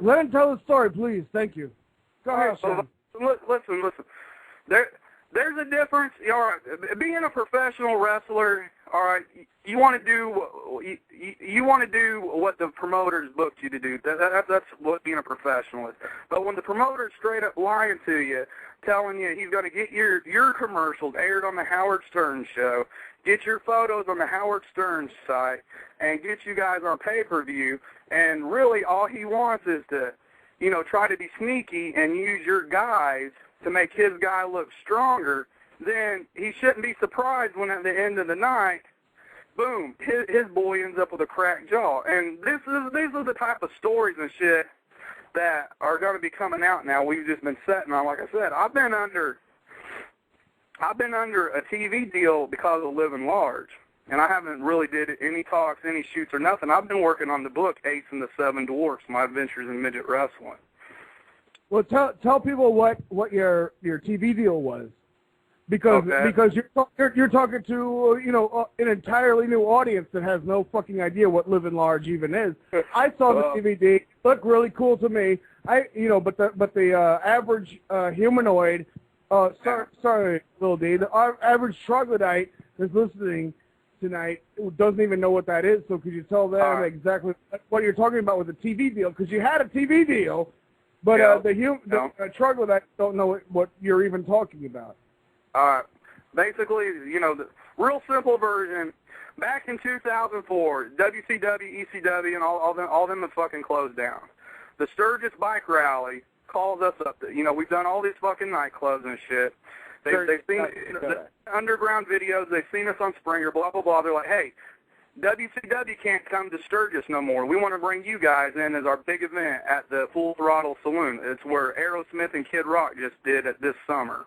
let him tell the story, please. Thank you. Go ahead, Sean. Listen. There's a difference. All right, being a professional wrestler, all right, you want to do what the promoters booked you to do. That's what being a professional is. But when the promoter's straight up lying to you, telling you he's going to get your commercials aired on the Howard Stern show, get your photos on the Howard Stern site, and get you guys on pay-per-view, and really all he wants is to, try to be sneaky and use your guys to make his guy look stronger, then he shouldn't be surprised when at the end of the night, boom, his boy ends up with a cracked jaw. And these are the type of stories and shit that are going to be coming out now. We've just been sitting on. Like I said, I've been under a TV deal because of Living Large, and I haven't really did any talks, any shoots, or nothing. I've been working on the book Ace and the Seven Dwarfs, My Adventures in Midget Wrestling. Well, tell people what your TV deal was, because you're talking to an entirely new audience that has no fucking idea what Living Large even is. I saw the DVD; it looked really cool to me. But the average humanoid, sorry, little D, the average troglodyte that's listening tonight doesn't even know what that is. So could you tell them exactly what you're talking about with the TV deal? Because you had a TV deal. But the troglodytes don't know what you're even talking about. Basically, the real simple version, back in 2004, WCW, ECW, and all them have fucking closed down. The Sturgis Bike Rally calls us up. We've done all these fucking nightclubs and shit. They've seen the underground videos. They've seen us on Springer, blah, blah, blah. They're like, hey, WCW can't come to Sturgis no more. We want to bring you guys in as our big event at the Full Throttle Saloon. It's where Aerosmith and Kid Rock just did it this summer.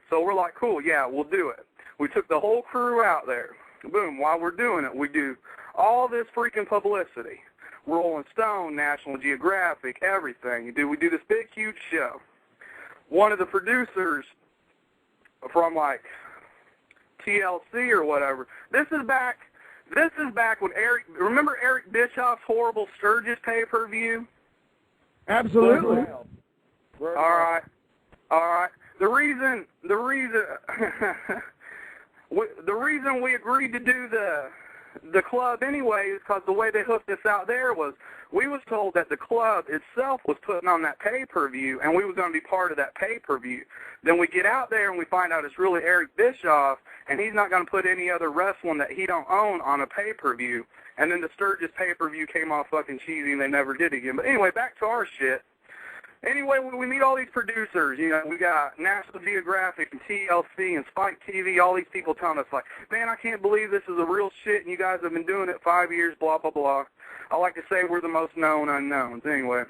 So we're like, cool, yeah, we'll do it. We took the whole crew out there. Boom, while we're doing it, we do all this freaking publicity. Rolling Stone, National Geographic, everything. We do this big, huge show. One of the producers from, TLC or whatever, This is back when remember Eric Bischoff's horrible Sturgis pay-per-view? Absolutely. All right. The reason we agreed to do the club anyway is because the way they hooked us out there was we was told that the club itself was putting on that pay-per-view, and we was going to be part of that pay-per-view. Then we get out there and we find out it's really Eric Bischoff, and he's not going to put any other wrestling that he don't own on a pay-per-view. And then the Sturgis pay-per-view came off fucking cheesy, and they never did again. But anyway, back to our shit. Anyway, we meet all these producers. We got National Geographic and TLC and Spike TV, all these people telling us, man, I can't believe this is a real shit, and you guys have been doing it 5 years, blah, blah, blah. I like to say we're the most known unknowns. Anyway,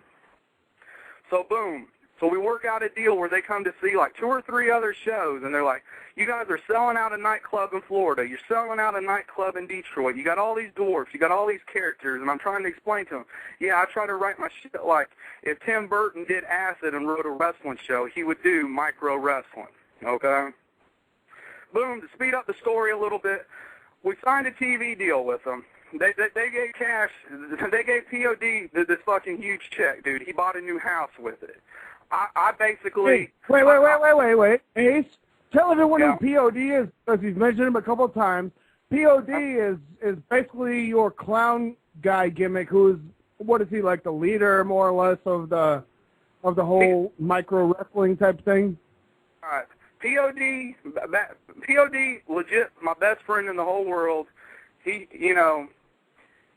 so boom. So we work out a deal where they come to see 2 or 3 other shows, and they're like, you guys are selling out a nightclub in Florida. You're selling out a nightclub in Detroit. You got all these dwarfs. You got all these characters, and I'm trying to explain to them, yeah, I try to write my shit like if Tim Burton did acid and wrote a wrestling show, he would do micro wrestling, okay? Boom, to speed up the story a little bit, we signed a TV deal with them. They gave cash. They gave POD this fucking huge check, dude. He bought a new house with it. I basically... Wait. Ace, tell everyone who POD is, because he's mentioned him a couple of times. POD is basically your clown guy gimmick, who is, what is he, the leader, more or less, of the whole micro wrestling type thing? All right. POD, legit, my best friend in the whole world. He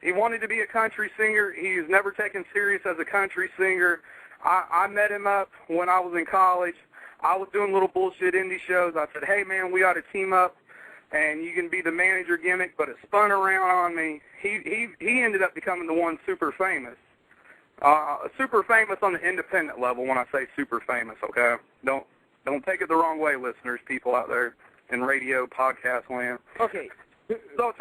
wanted to be a country singer. He's never taken serious as a country singer. I met him up when I was in college. I was doing little bullshit indie shows. I said, hey, man, we ought to team up, and you can be the manager gimmick, but it spun around on me. He ended up becoming the one super famous. Super famous on the independent level when I say super famous, okay? Don't take it the wrong way, listeners, people out there in radio, podcast land. Okay. So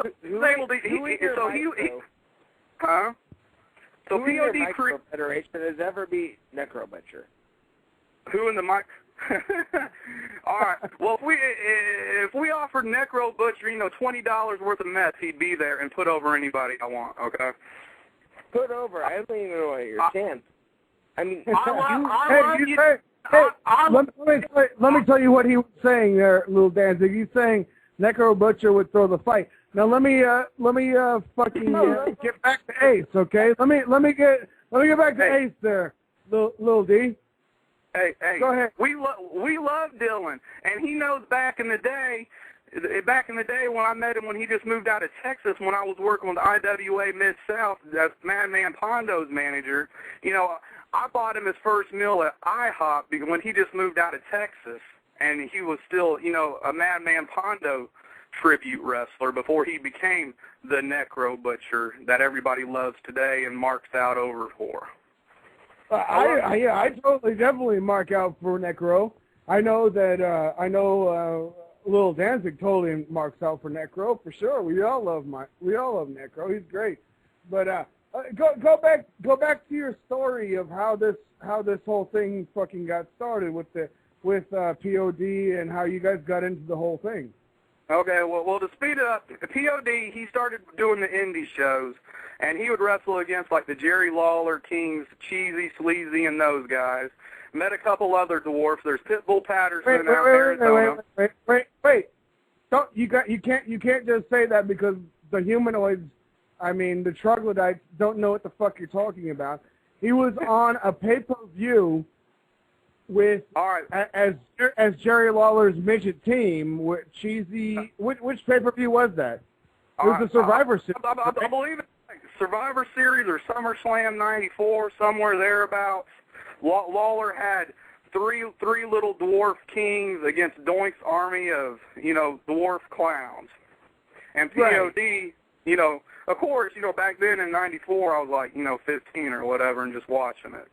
POD Federation has ever beat Necro Butcher. Who in the mic? All right. Well, if we offered Necro Butcher, $20 worth of meth, he'd be there and put over anybody I want. Okay. Put over. I don't even know what you're saying. I mean, let me tell you what he was saying there, little Danzig. He's saying Necro Butcher would throw the fight. Now let me fucking get back to Ace, okay? Let me get back to Ace there, little D. Hey, go ahead. We love Dylan, and he knows back in the day when I met him when he just moved out of Texas, when I was working with IWA Mid-South, that's Madman Pondo's manager, you know, I bought him his first meal at IHOP when he just moved out of Texas, and he was still, you know, a Madman Pondo tribute wrestler before he became the Necro Butcher that everybody loves today and marks out over for. I totally, definitely mark out for Necro. I know that, Lil Danzig totally marks out for Necro, for sure. We all love Necro. He's great. But, go back to your story of how this whole thing fucking got started with POD and how you guys got into the whole thing. Okay, well, to speed it up, POD, he started doing the indie shows, and he would wrestle against, like, the Jerry Lawler Kings, Cheesy, Sleazy, and those guys. Met a couple other dwarfs. There's Pitbull Patterson out there. Wait. You can't just say that because the humanoids, I mean, the troglodytes don't know what the fuck you're talking about. He was on a pay-per-view with as Jerry Lawler's midget team with Cheesy. Which pay-per-view was that? It was the Survivor Series. I believe it's like Survivor Series or SummerSlam '94, somewhere thereabouts. Lawler had three little dwarf kings against Doink's army of, you know, dwarf clowns. And POD, you know, of course, you know, back then in '94, I was like, you know, 15 or whatever and just watching it.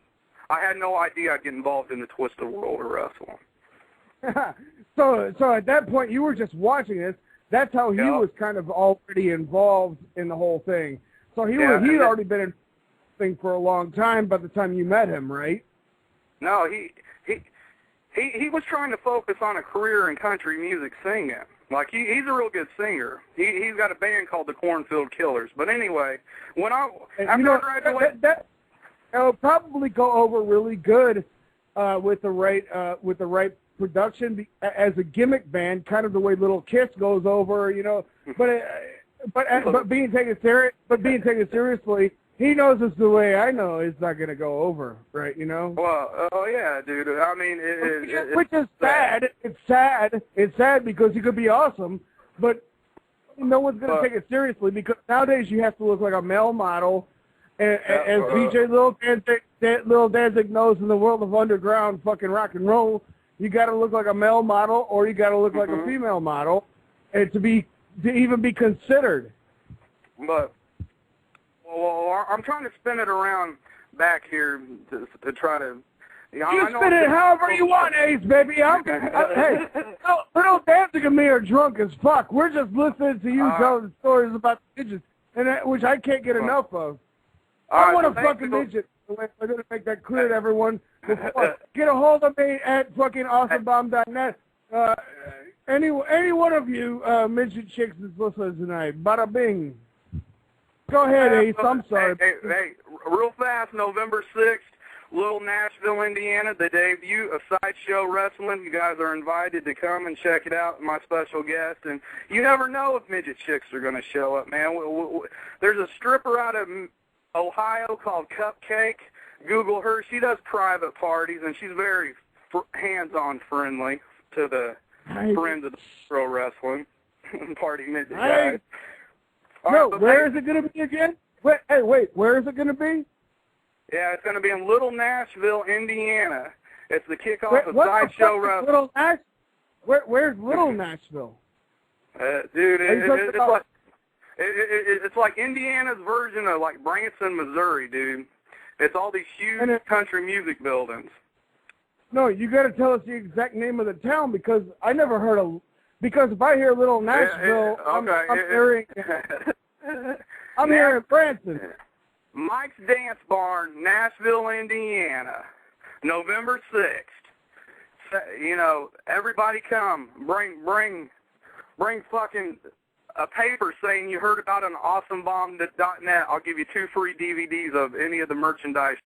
I had no idea I'd get involved in the twisted world of wrestling. So at that point, you were just watching this. That's how he was kind of already involved in the whole thing. So he'd already been in the thing for a long time by the time you met him, right? No, he was trying to focus on a career in country music singing. Like, he's a real good singer. He's got a band called the Cornfield Killers. But anyway, after I graduated... It'll probably go over really good with the right production as a gimmick band, kind of the way Little Kiss goes over, you know. But being taken seriously, he knows it's the way I know it's not going to go over, right? You know. Well, yeah, dude. I mean, which is sad. It's sad. It's sad because you could be awesome, but no one's going to take it seriously because nowadays you have to look like a male model. As DJ Lil Danzig knows in the world of underground fucking rock and roll, you got to look like a male model or you got to look like a female model, and to even be considered. But I'm trying to spin it around back here to try to. You spin it however you want, Ace, baby. Hey, Lil Danzig and me are drunk as fuck. We're just listening to you tell the stories about the midgets, which I can't get enough of. I want a fucking midget. I'm going to make that clear to everyone. Get a hold of me at fucking awesomebomb.net. Any one of you midget chicks is listening tonight. Bada bing. Go ahead, Ace. I'm sorry. Hey, real fast, November 6th, Little Nashville, Indiana, the debut of Sideshow Wrestling. You guys are invited to come and check it out, my special guest. And you never know if midget chicks are going to show up, man. There's a stripper out of Ohio called Cupcake. Google her. She does private parties, and she's very hands-on friendly to the friends of the pro wrestling party midget guys. No, where is it going to be again? Wait, where is it going to be? Yeah, it's going to be in Little Nashville, Indiana. It's the kickoff of Sideshow Wrestling. Where's Little Nashville? Dude, it's like Indiana's version of like Branson, Missouri, dude. It's all these huge country music buildings. No, you got to tell us the exact name of the town because I never heard of. Because if I hear Little Nashville, I'm hearing Branson. Mike's Dance Barn, Nashville, Indiana, November 6th. You know, everybody come. Bring fucking a paper saying you heard about it on awesomebomb.net, I'll give you 2 free DVDs of any of the merchandise